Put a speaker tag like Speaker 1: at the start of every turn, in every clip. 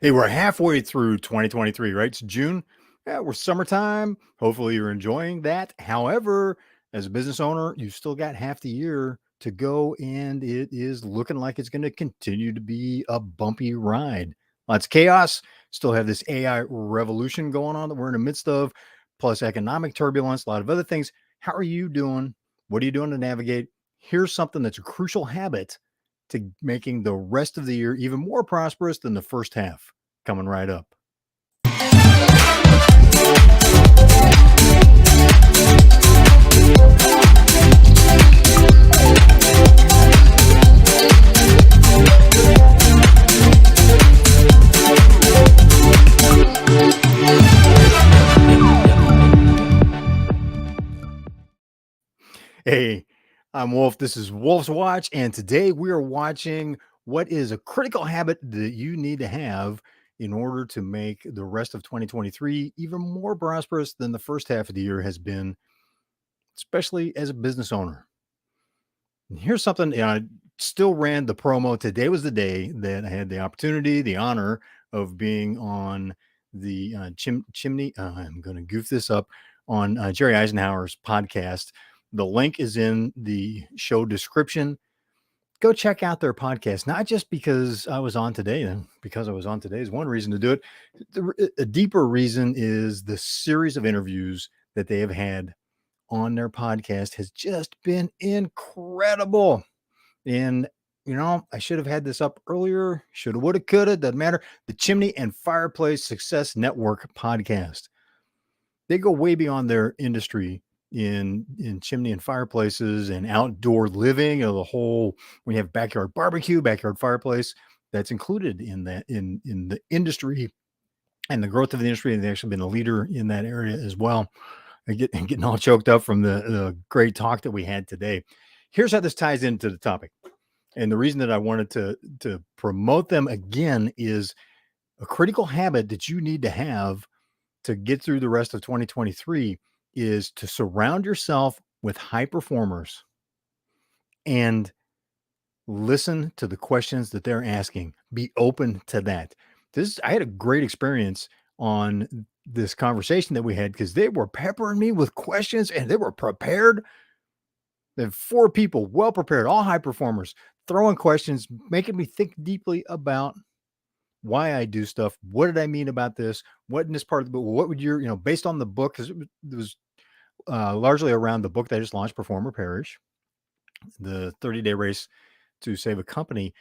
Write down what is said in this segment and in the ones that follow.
Speaker 1: Hey, we're halfway through 2023, right? It's June. Yeah, we're summertime. Hopefully, you're enjoying that. However, as a business owner, you still got half the year to go, and it is looking like it's going to continue to be a bumpy ride. Lots of chaos. Still have this AI revolution going on that we're in the midst of, plus economic turbulence, a lot of other things. How are you doing? What are you doing to navigate? Here's something that's a crucial habit to making the rest of the year even more prosperous than the first half. Coming right up. Hey, I'm Wolf. This is Wolf's Watch, and today we are watching what is a critical habit that you need to have in order to make the rest of 2023 even more prosperous than the first half of the year has been, especially as a business owner. And here's something, I still ran the promo. Today was the day that I had the opportunity, the honor of being on the chimney. I'm going to goof this up on Jerry Eisenhower's podcast. The link is in the show description. Go check out their podcast, not just because I was on today, and because I was on today is one reason to do it. A deeper reason is the series of interviews that they have had on their podcast has just been incredible. And, I should have had this up earlier. Shoulda, woulda, coulda, doesn't matter. The Chimney and Fireplace Success Network podcast. They go way beyond their industry in chimney and fireplaces and outdoor living, the whole, when you have backyard barbecue, backyard fireplace, that's included in that in the industry and the growth of the industry. And they've actually been a leader in that area as well. Getting all choked up from the great talk that we had today. Here's how this ties into the topic. And the reason that I wanted to promote them again is a critical habit that you need to have to get through the rest of 2023 is to surround yourself with high performers and listen to the questions that they're asking. Be open to that. I had a great experience on this conversation that we had because they were peppering me with questions and they were prepared. There are 4 people, well prepared, all high performers, throwing questions, making me think deeply about why I do stuff. What did I mean about this? What in this part of the book? What would your, based on the book, because it was largely around the book that I just launched, Perform or Perish, the 30-day race to save a company.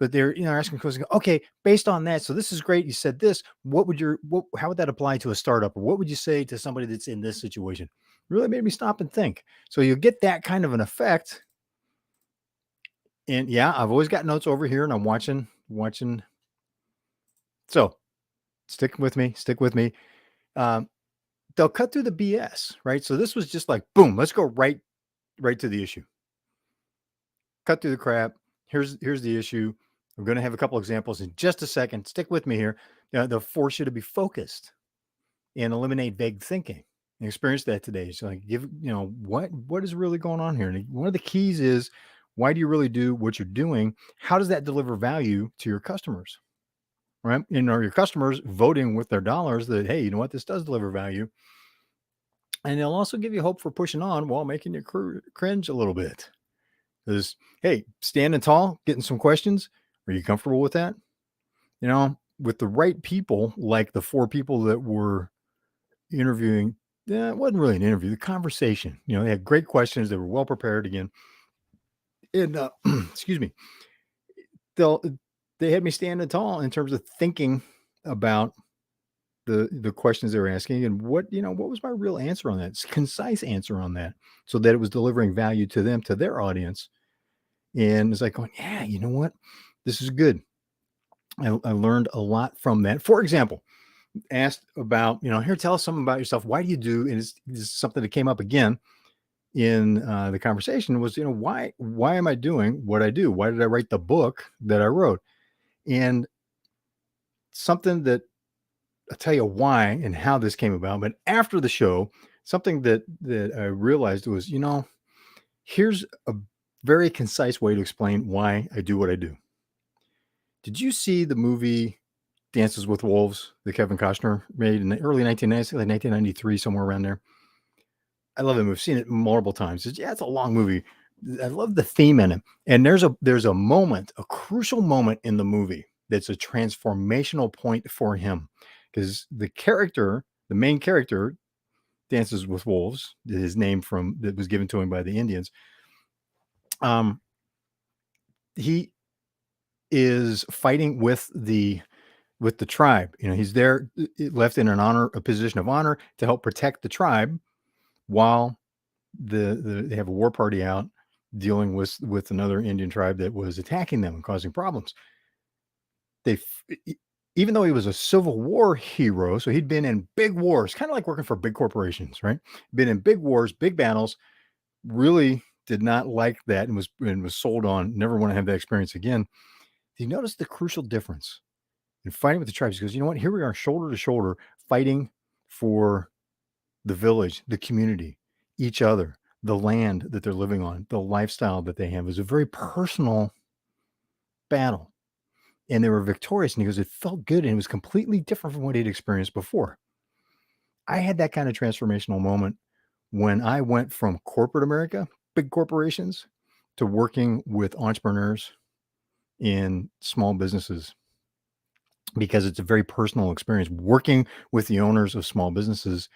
Speaker 1: But they're, asking questions. Okay, based on that, so this is great. You said this. How would that apply to a startup? Or what would you say to somebody that's in this situation? Really made me stop and think. So you get that kind of an effect. And yeah, I've always got notes over here, and I'm watching. So stick with me. They'll cut through the BS, right? So this was just like, boom, let's go right to the issue. Cut through the crap. Here's the issue. I'm going to have a couple examples in just a second. Stick with me here. They'll force you to be focused and eliminate vague thinking. I experienced that today. So like, what is really going on here? And one of the keys is, why do you really do what you're doing? How does that deliver value to your customers? Right? Your customers voting with their dollars that, hey, you know what, this does deliver value. And they'll also give you hope for pushing on while making you cringe a little bit. Because, hey, standing tall, getting some questions. Are you comfortable with that? With the right people, like the 4 people that were interviewing, it wasn't really an interview, the conversation. They had great questions. They were well prepared again. And, excuse me, they had me standing tall in terms of thinking about the questions they were asking and what was my real answer on that? It's a concise answer on that, so that it was delivering value to them, to their audience. And it's like going, yeah, you know what? This is good. I learned a lot from that. For example, asked about, here, tell us something about yourself. Why do you do, and this is something that came up again in the conversation was, why am I doing what I do? Why did I write the book that I wrote? And something that I'll tell you why and how this came about. But after the show, something that I realized was, here's a very concise way to explain why I do what I do. Did you see the movie Dances with Wolves that Kevin Costner made in the early 1990s, like 1993, somewhere around there. I love it. We've seen it multiple times. It's a long movie. I love the theme in it. And there's a moment, a crucial moment in the movie that's a transformational point for him. Because the main character, Dances with Wolves, his name from that was given to him by the Indians. He is fighting with the tribe. He's there left in a position of honor to help protect the tribe while they have a war party out dealing with another Indian tribe that was attacking them and causing problems. Even though he was a Civil War hero, so he'd been in big wars, kind of like working for big corporations, right? Been in big wars, big battles, really did not like that and was sold on never want to have that experience again. He noticed the crucial difference in fighting with the tribes. He goes, you know what? Here we are, shoulder to shoulder, fighting for the village, the community, each other, the land that they're living on, the lifestyle that they have. Is a very personal battle. And they were victorious. And he goes, it felt good. And it was completely different from what he'd experienced before. I had that kind of transformational moment when I went from corporate America, big corporations, to working with entrepreneurs in small businesses, because it's a very personal experience working with the owners of small businesses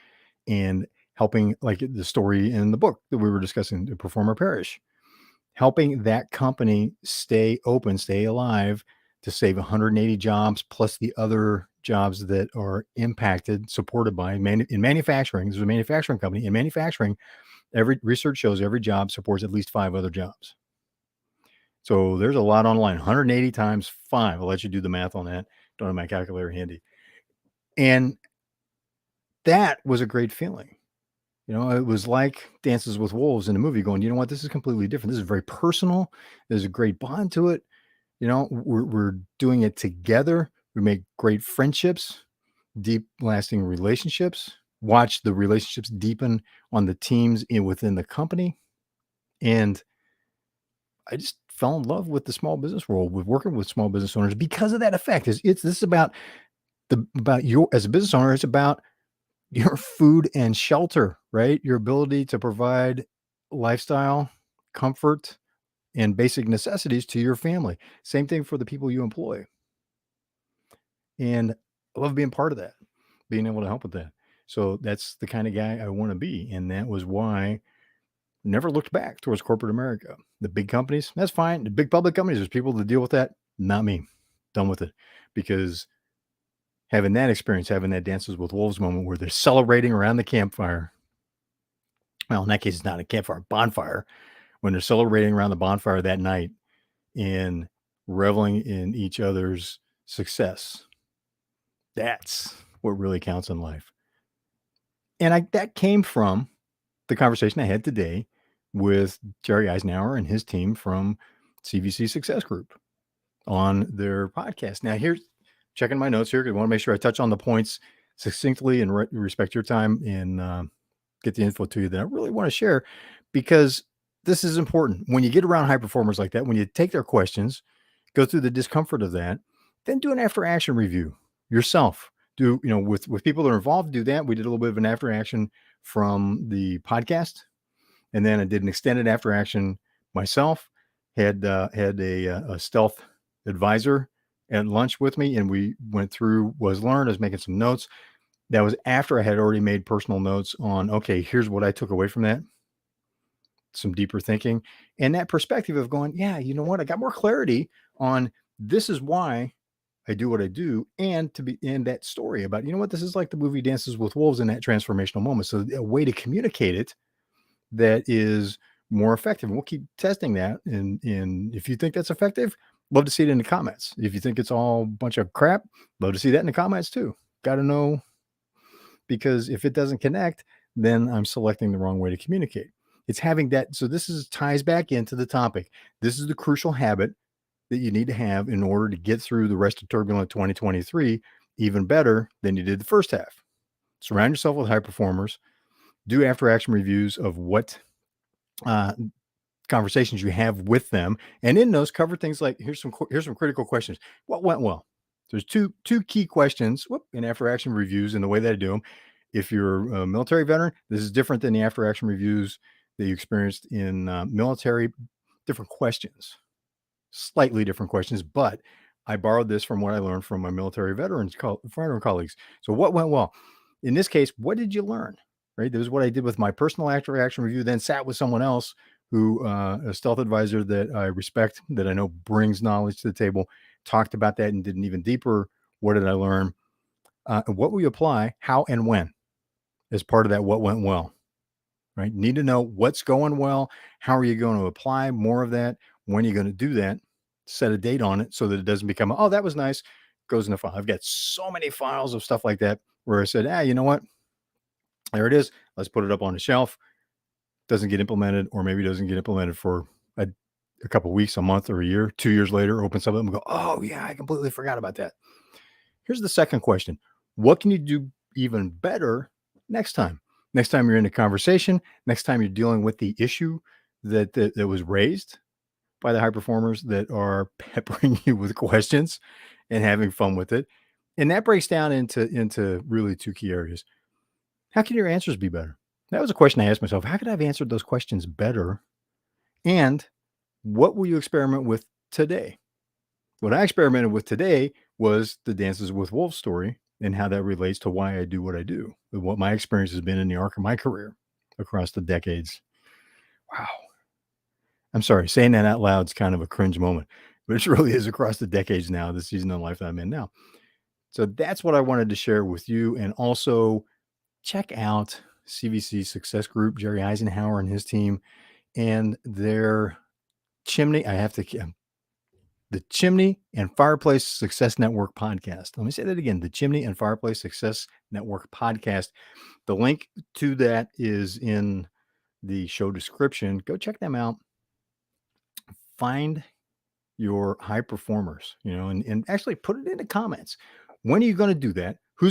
Speaker 1: and helping, like the story in the book that we were discussing, the Performer Parish, helping that company stay open, stay alive, to save 180 jobs plus the other jobs that are impacted, supported by in manufacturing. There's a manufacturing company. In manufacturing, every research shows every job supports at least 5 other jobs. So there's a lot online. 180 times 5. I'll let you do the math on that. Don't have my calculator handy. And that was a great feeling. It was like Dances with Wolves in the movie, going, you know what, this is completely different. This is very personal. There's a great bond to it. We're doing it together. We make great friendships, deep lasting relationships, watch the relationships deepen on the teams within the company. And I just fell in love with the small business world, with working with small business owners because of that effect. This is about your, as a business owner, it's about your food and shelter, right? Your ability to provide lifestyle, comfort, and basic necessities to your family. Same thing for the people you employ. And I love being part of that, being able to help with that. So that's the kind of guy I want to be. And that was why I never looked back towards corporate America. The big companies, that's fine. The big public companies, there's people to deal with that. Not me. Done with it. Because having that experience, having that Dances with Wolves moment where they're celebrating around the campfire. Well, in that case, it's not a campfire, bonfire. When they're celebrating around the bonfire that night and reveling in each other's success. That's what really counts in life. And that came from the conversation I had today with Jerry Eisenhower and his team from CVC Success Group on their podcast. Now, here's checking my notes here because I want to make sure I touch on the points succinctly and respect your time and get the info to you that I really want to share, because this is important. When you get around high performers like that, when you take their questions, go through the discomfort of that, then do an after action review yourself. Do, with people that are involved, do that. We did a little bit of an after action from the podcast, and then I did an extended after action myself. Had a stealth advisor at lunch with me, and we went through was learned. I was making some notes. That was after I had already made personal notes on, okay, here's what I took away from that. Some deeper thinking and that perspective of going, yeah, you know what? I got more clarity on this is why I do what I do. And to be in that story about, you know what, this is like the movie Dances with Wolves in that transformational moment. So a way to communicate it that is more effective. And we'll keep testing that. And if you think that's effective, love to see it in the comments. If you think it's all a bunch of crap, love to see that in the comments too. Got to know, because if it doesn't connect, then I'm selecting the wrong way to communicate. It's having that. So this ties back into the topic. This is the crucial habit that you need to have in order to get through the rest of turbulent 2023 even better than you did the first half. Surround yourself with high performers. Do after action reviews of what conversations you have with them, and in those cover things like here's some critical questions. What went well? There's two key questions in after action reviews and the way that I do them. If you're a military veteran, this is different than the after action reviews that you experienced in military. Different questions, slightly different questions, but I borrowed this from what I learned from my military veteran colleagues. So, what went well? In this case, what did you learn? Right. This is what I did with my personal after action review, then sat with someone else who, a stealth advisor that I respect, that I know brings knowledge to the table, talked about that and did an even deeper. What did I learn? What will you apply? How and when as part of that? What went well? Right. Need to know what's going well. How are you going to apply more of that? When are you going to do that? Set a date on it so that it doesn't become, oh, that was nice. Goes in the file. I've got so many files of stuff like that where I said, you know what? There it is. Let's put it up on the shelf. Doesn't get implemented, or maybe doesn't get implemented for a couple weeks, a month, or a year. 2 years later, open something and go, oh, yeah, I completely forgot about that. Here's the second question. What can you do even better next time? Next time you're in a conversation, next time you're dealing with the issue that was raised by the high performers that are peppering you with questions and having fun with it. And that breaks down into really two key areas. How can your answers be better? That was a question I asked myself. How could I have answered those questions better? And what will you experiment with today? What I experimented with today was the Dances with Wolves story and how that relates to why I do what I do, and what my experience has been in the arc of my career across the decades. Wow. I'm sorry, saying that out loud is kind of a cringe moment, but it really is across the decades now, the season of life that I'm in now. So that's what I wanted to share with you. And also check out CVC Success Group, Jerry Eisenhower and his team, and their chimney. The Chimney and Fireplace Success Network podcast. Let me say that again, the Chimney and Fireplace Success Network podcast. The link to that is in the show description. Go check them out. Find your high performers, and actually put it in the comments. When are you going to do that? Who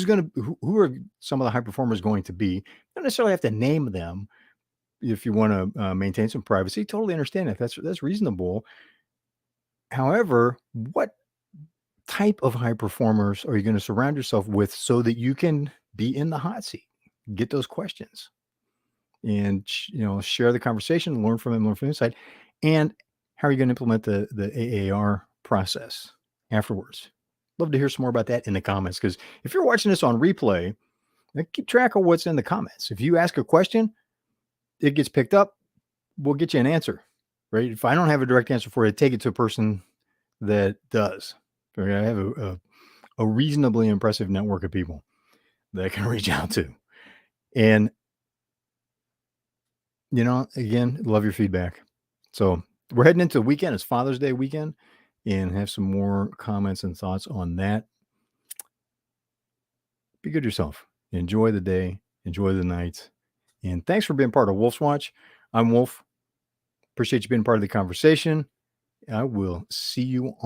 Speaker 1: are some of the high performers going to be? You don't necessarily have to name them if you want to maintain some privacy. Totally understand that. That's reasonable. However, what type of high performers are you going to surround yourself with so that you can be in the hot seat, get those questions, and share the conversation, learn from them, learn from inside, and how are you going to implement the AAR process afterwards? Love to hear some more about that in the comments, because if you're watching this on replay, keep track of what's in the comments. If you ask a question, it gets picked up. We'll get you an answer, right? If I don't have a direct answer for you, take it to a person that does. Right? I have a reasonably impressive network of people that I can reach out to. And, again, love your feedback. So we're heading into the weekend. It's Father's Day weekend, and have some more comments and thoughts on that. Be good to yourself. Enjoy the day. Enjoy the night. And thanks for being part of Wolf's Watch. I'm Wolf. Appreciate you being part of the conversation. I will see you